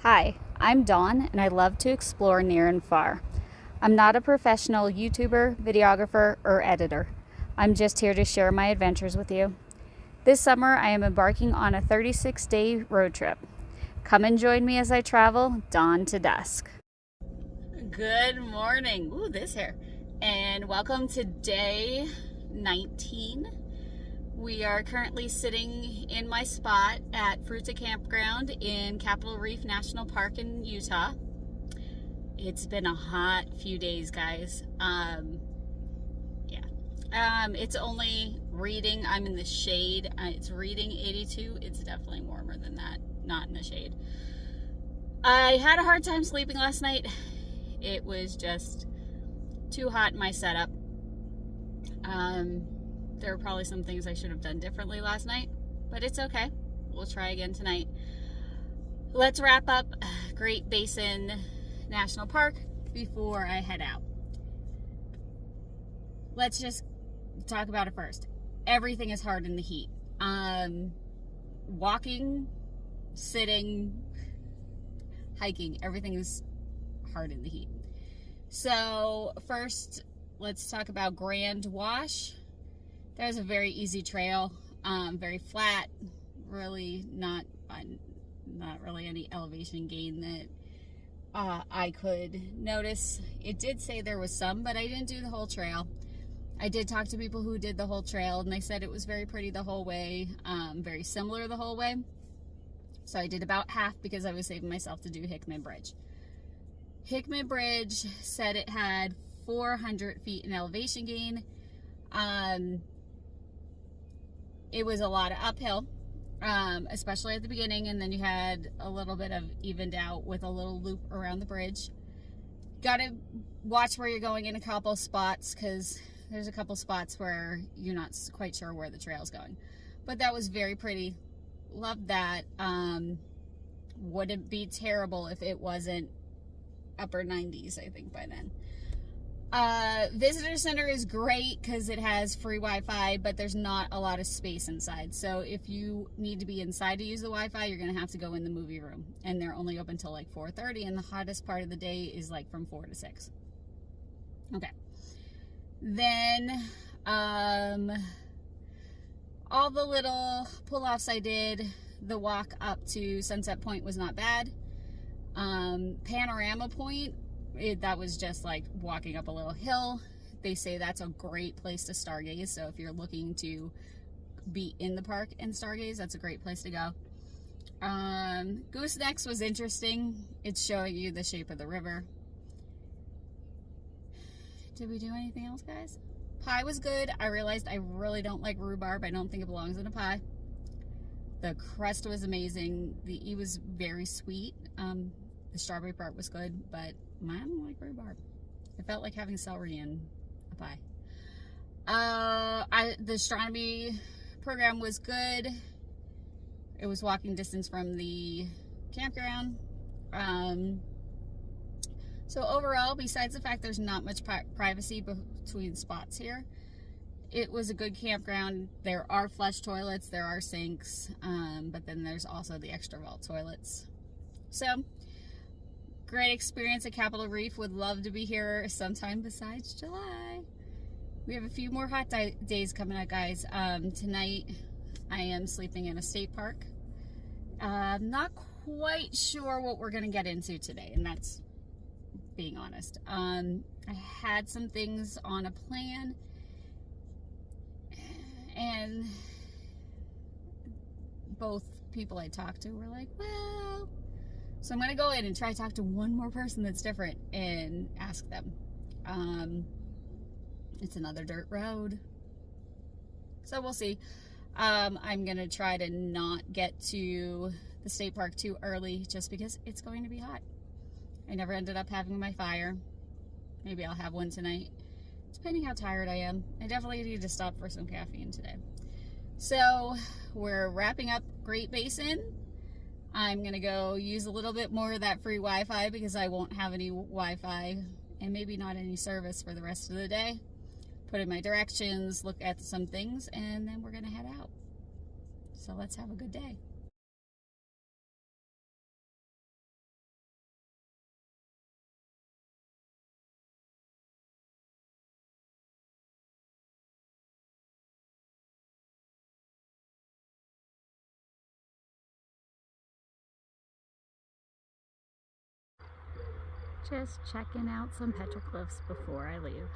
Hi, I'm Dawn and I love to explore near and far. I'm not a professional YouTuber, videographer, or editor. I'm just here to share my adventures with you. This summer, I am embarking on a 36-day road trip. Come and join me as I travel dawn to dusk. Good morning. Ooh, this hair. And welcome to day 19. We are currently sitting in my spot at Fruita Campground in Capitol Reef National Park in Utah. It's been a hot few days, guys. It's only reading, I'm in the shade. It's reading 82. It's definitely warmer than that, not in the shade. I had a hard time sleeping last night. It was just too hot in my setup. There were probably some things I should have done differently last night, but it's okay. We'll try again tonight. Let's wrap up Great Basin National Park before I head out. Let's just talk about it first. Everything is hard in the heat. Walking, sitting, hiking, everything is hard in the heat. So first, let's talk about Grand Wash. There's a very easy trail, very flat, really not really any elevation gain that I could notice. It did say there was some, but I didn't do the whole trail. I did talk to people who did the whole trail, and they said it was very pretty the whole way, very similar the whole way. So I did about half because I was saving myself to do Hickman Bridge. Hickman Bridge said it had 400 feet in elevation gain. It was a lot of uphill, especially at the beginning, and then you had a little bit of evened out with a little loop around the bridge. Got to watch where you're going in a couple spots, because there's a couple spots where you're not quite sure where the trail's going. But that was very pretty. Loved that. Wouldn't be terrible if it wasn't upper 90s, I think, by then. Visitor center is great because it has free Wi-Fi, but there's not a lot of space inside. So if you need to be inside to use the Wi-Fi, you're going to have to go in the movie room. And they're only open till like 4:30, and the hottest part of the day is like from 4 to 6. Okay. Then, all the little pull-offs I did, the walk up to Sunset Point was not bad. Panorama Point, that was just like walking up a little hill. They say that's a great place to stargaze, so if you're looking to be in the park and stargaze, that's a great place to go. Goosenecks was interesting. It's showing you the shape of the river. Did we do anything else, guys? Pie was good. I realized I really don't like rhubarb. I don't think it belongs in a pie. The crust was amazing. It was very sweet. The strawberry part was good, but I don't like rhubarb. It felt like having celery in a pie. The astronomy program was good. It was walking distance from the campground. So overall, besides the fact there's not much privacy between spots here, it was a good campground. There are flush toilets, there are sinks, but then there's also the extra vault toilets. So, great experience at Capitol Reef. Would love to be here sometime besides July. We have a few more hot days coming up, guys. Tonight, I am sleeping in a state park. Not quite sure what we're going to get into today, and that's being honest. I had some things on a plan, and both people I talked to were like, well, so I'm going to go in and try to talk to one more person that's different and ask them. It's another dirt road, so we'll see. I'm going to try to not get to the state park too early just because it's going to be hot. I never ended up having my fire. Maybe I'll have one tonight, depending how tired I am. I definitely need to stop for some caffeine today. So we're wrapping up Great Basin. I'm going to go use a little bit more of that free Wi-Fi because I won't have any Wi-Fi and maybe not any service for the rest of the day. Put in my directions, look at some things, and then we're going to head out. So let's have a good day. just checking out some petroglyphs before I leave.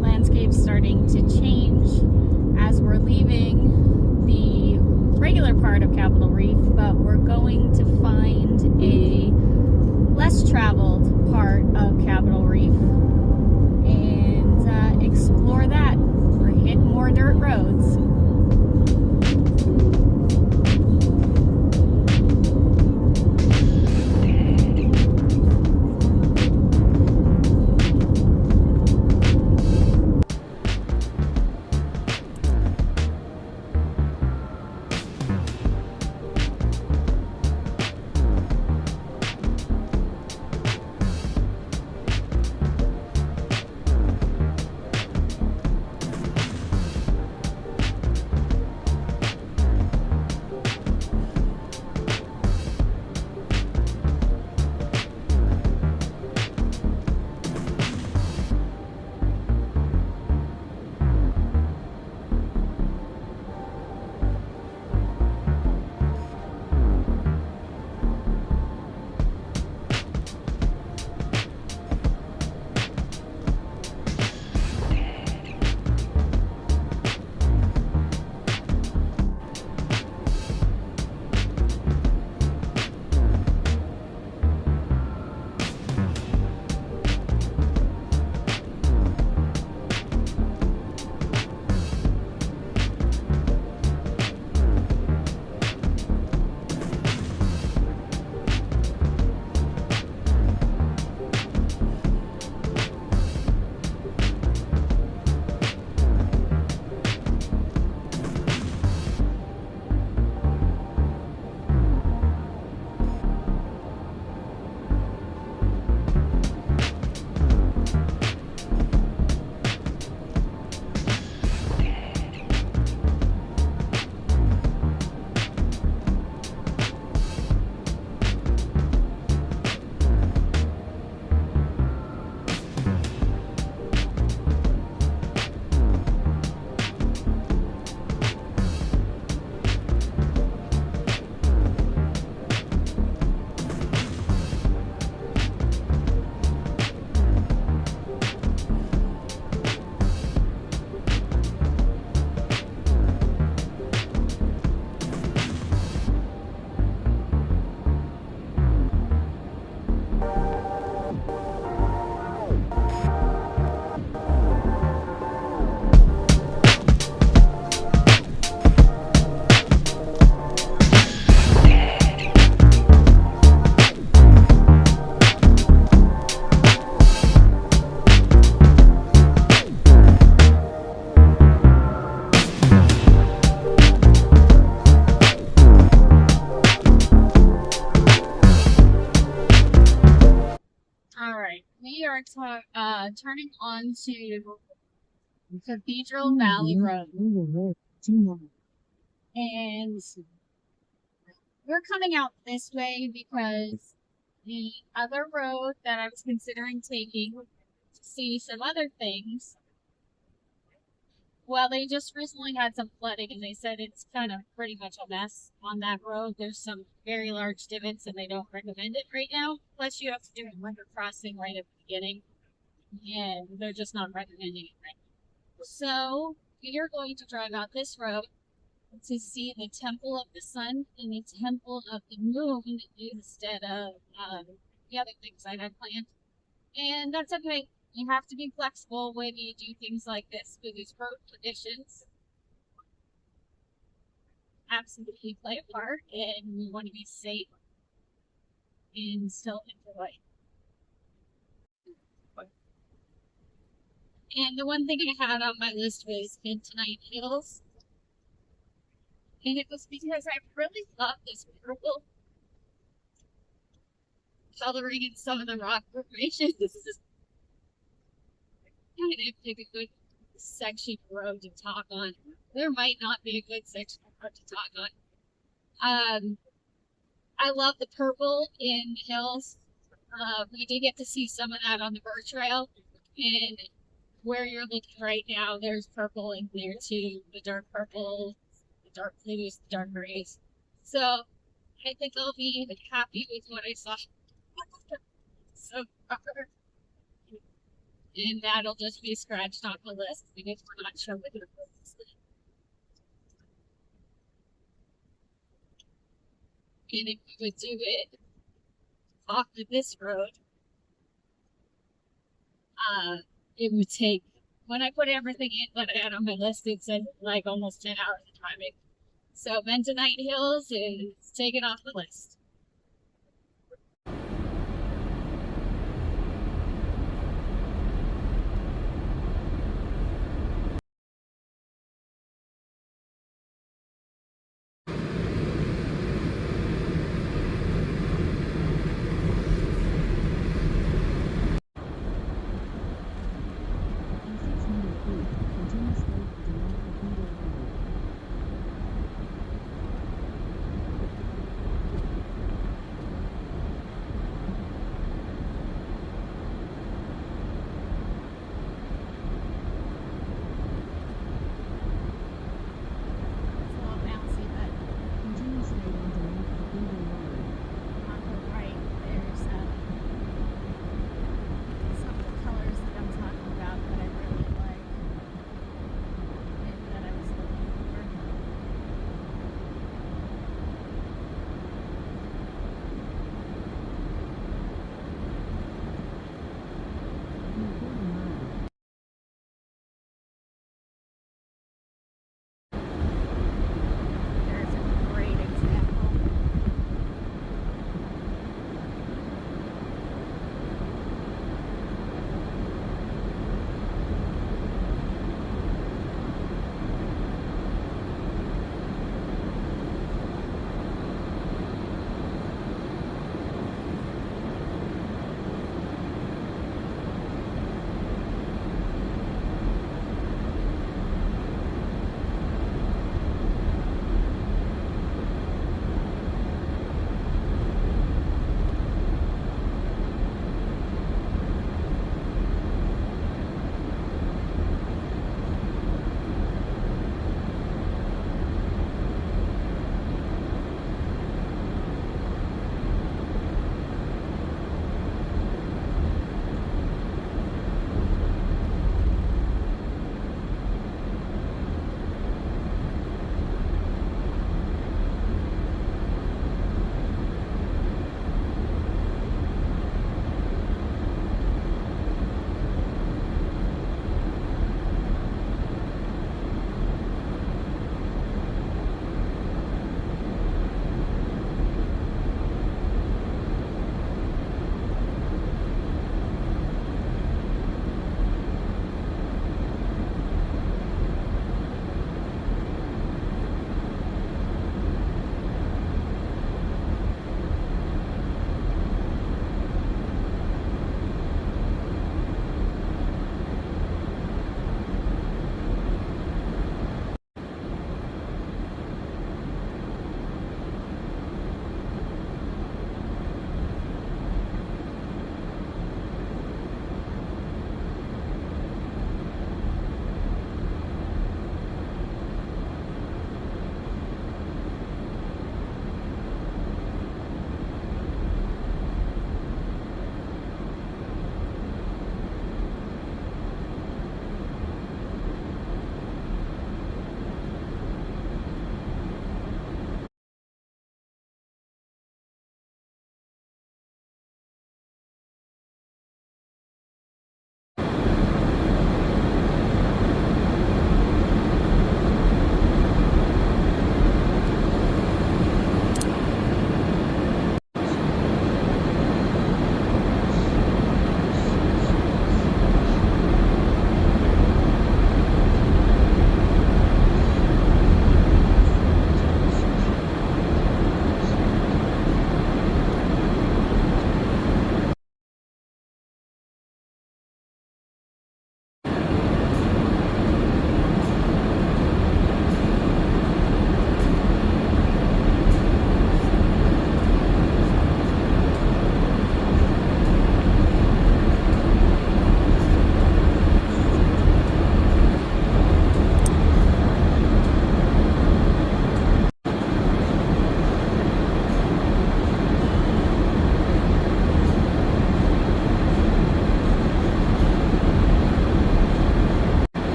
Landscape's starting to change as we're leaving the regular part of Capitol Reef, but we're going to find a less traveled part of Capitol Reef and explore that. We're hitting more dirt roads. We are turning on to Cathedral Valley Road. And we're coming out this way because the other road that I was considering taking to see some other things, well, they just recently had some flooding and they said it's kind of pretty much a mess on that road. There's some very large divots and they don't recommend it right now. Plus, you have to do a winter crossing right at the beginning, and they're just not recommending it right now. So, we are going to drive out this road to see the Temple of the Sun and the Temple of the Moon instead of the other things I had planned. And that's okay. You have to be flexible when you do things like this because road conditions absolutely play a part, and we want to be safe and still enjoy. And the one thing I had on my list was Midnight Hills. And it was because I really love this purple coloring in some of the rock formations. I didn't pick a good section of road to talk on. There might not be a good section of road to talk on. I love the purple in the hills. We did get to see some of that on the bird trail, and where you're looking right now, there's purple in there too. The dark purple, the dark blues, the dark grays. So I think I'll be happy with what I saw so far. And that'll just be scratched off the list because we're not showing the list. And if we would do it off of this road, it would take, when I put everything in what I had on my list, it said like almost 10 hours of driving. So Bentonite Hills is taken off the list.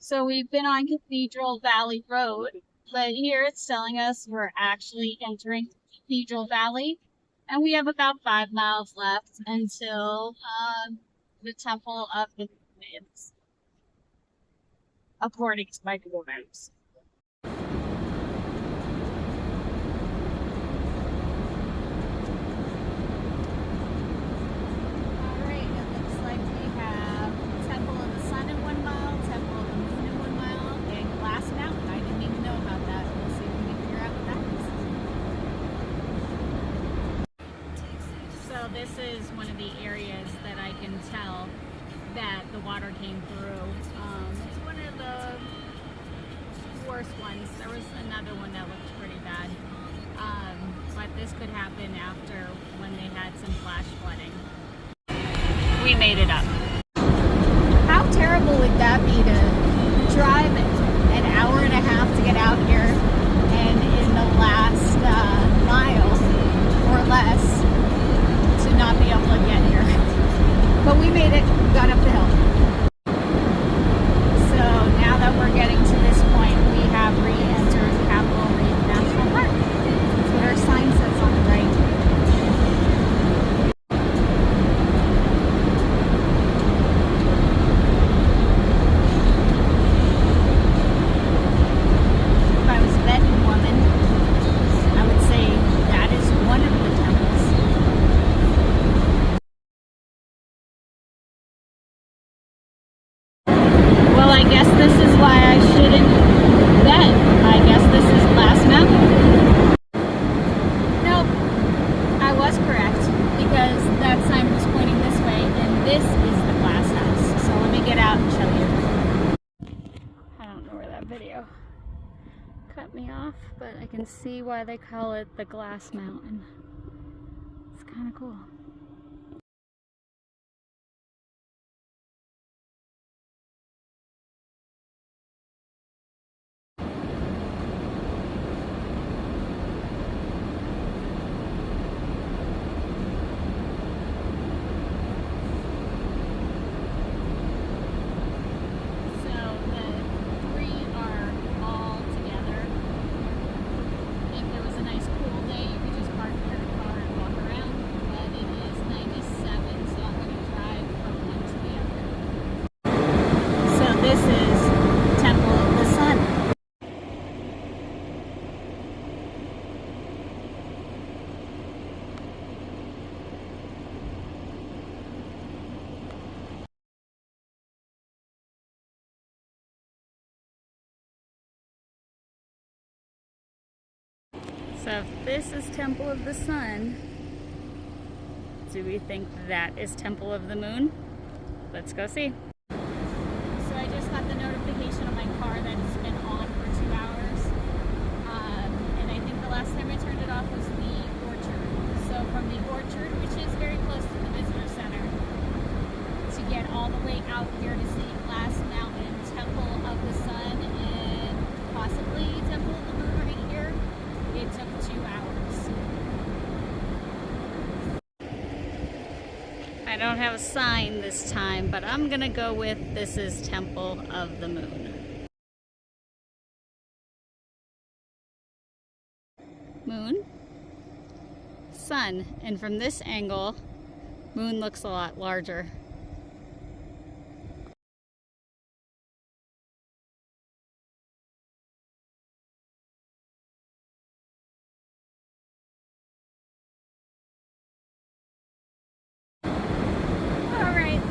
So we've been on Cathedral Valley Road, but here it's telling us we're actually entering Cathedral Valley, and we have about 5 miles left until the Temple of the Moon is, according to my Google Maps. This is one of the areas that I can tell that the water came through. It's one of the worst ones. There was another one that looked pretty bad. But this could happen after when they had some flash flooding. We made it up. How terrible would that be to drive an hour and a half to get out here, and in the last mile or less not be able to get here. But we made it, got up the hill. So now that we're getting to this point, we have re-entered Reef National Park. That's what our sign says on the right. If I was a betting woman, I would say that is one of the temples. I guess this is why I shouldn't bet. I guess this is Glass Mountain. Nope, I was correct, because that sign was pointing this way, and this is the glass house. So let me get out and show you. I don't know where that video cut me off, but I can see why they call it the Glass Mountain. It's kind of cool. This is Temple of the Sun. So if this is Temple of the Sun, do we think that is Temple of the Moon? Let's go see. I just got the notification on my car that it's been on for 2 hours. And I think the last time I turned it off was the Orchard. So from the Orchard, which is very close to the visitor center, to get all the way out here to see Glass Mountain, Temple of the Sun, and possibly Temple of the Moon right here, it took 2 hours. I don't have a sign this time, but I'm gonna go with this is Temple of the Moon. Moon, sun, and from this angle, moon looks a lot larger.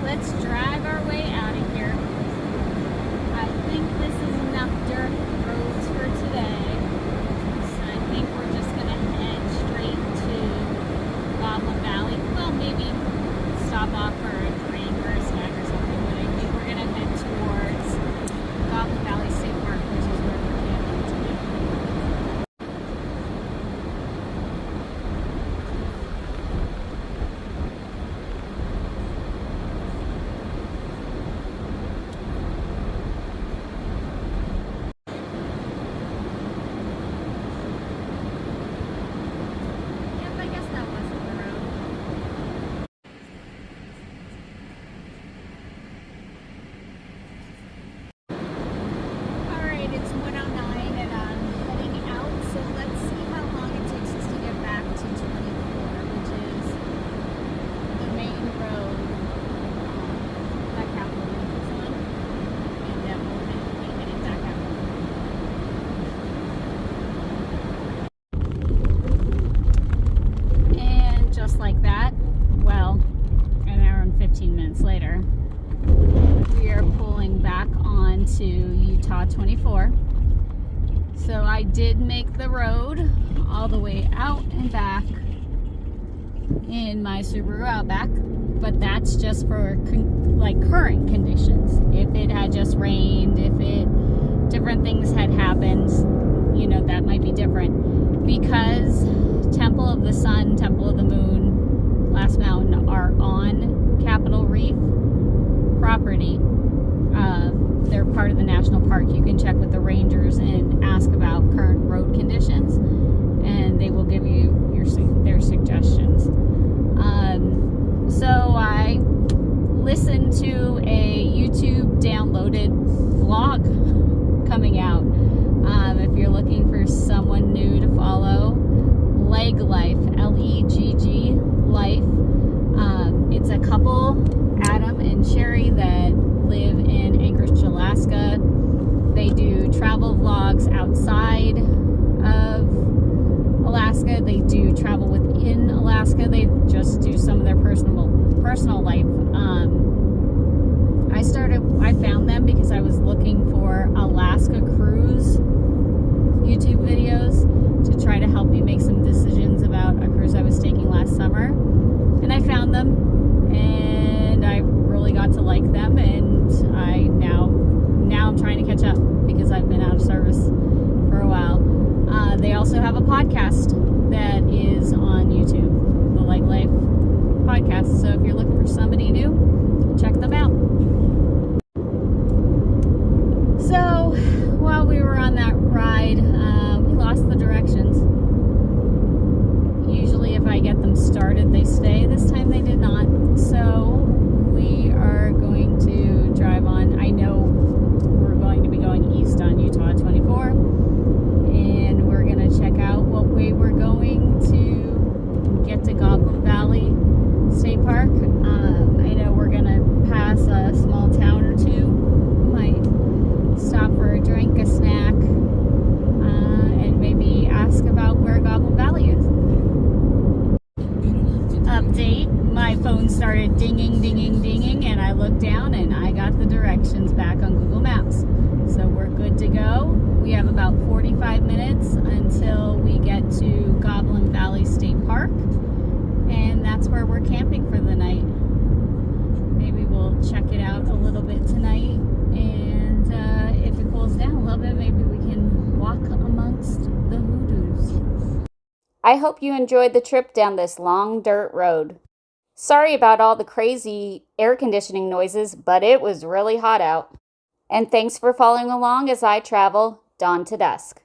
Let's drive our way out of here. I think this is enough dirt roads for today. So I think we're just going to head straight to Goblin Valley. Well, maybe stop off for minutes later. We are pulling back onto Utah 24. So I did make the road all the way out and back in my Subaru Outback, but that's just for current conditions. If it had just rained, if different things had happened, that might be different. Because Temple of the Sun, Temple of the Moon, Glass Mountain are on Capitol Reef property. They're part of the national park. You can check with the rangers and ask about current road conditions, and they will give you their suggestions. So I listened to a YouTube downloaded vlog coming out. If you're looking for someone new to follow, Leg Life, Legg Life. It's a couple, Adam and Sherry, that live in Anchorage, Alaska. They do travel vlogs outside of Alaska. They do travel within Alaska. They just do some of their personal life. I found them because I was looking for Alaska cruise YouTube videos to try to help me make some decisions about a cruise I was taking last summer. And I found them, and I really got to like them, and now I'm trying to catch up because I've been out of service for a while. They also have a podcast that is on YouTube, the Leg Life podcast. So if you're looking for somebody new, check them out. So while we were on that ride, we lost the directions. Usually if I get them started, they stay. This time they did not. So we are going to drive on. I know we're going to be going east on Utah 24. And we're going to check out what way we're going to get to Goblin Valley State Park. I know we're going to pass a small town or two. Might stop for a drink, a snack, and maybe ask about where Goblin Valley is. Update, my phone started dinging, and I looked down and I got the directions back on Google Maps. So we're good to go. We have about 45 minutes until we get to Goblin Valley State Park, and that's where we're camping for the night. Maybe we'll check it out a little bit tonight, and if it cools down a little bit, maybe we can walk amongst the hoodoos. I hope you enjoyed the trip down this long dirt road. Sorry about all the crazy air conditioning noises, but it was really hot out. And thanks for following along as I travel dawn to dusk.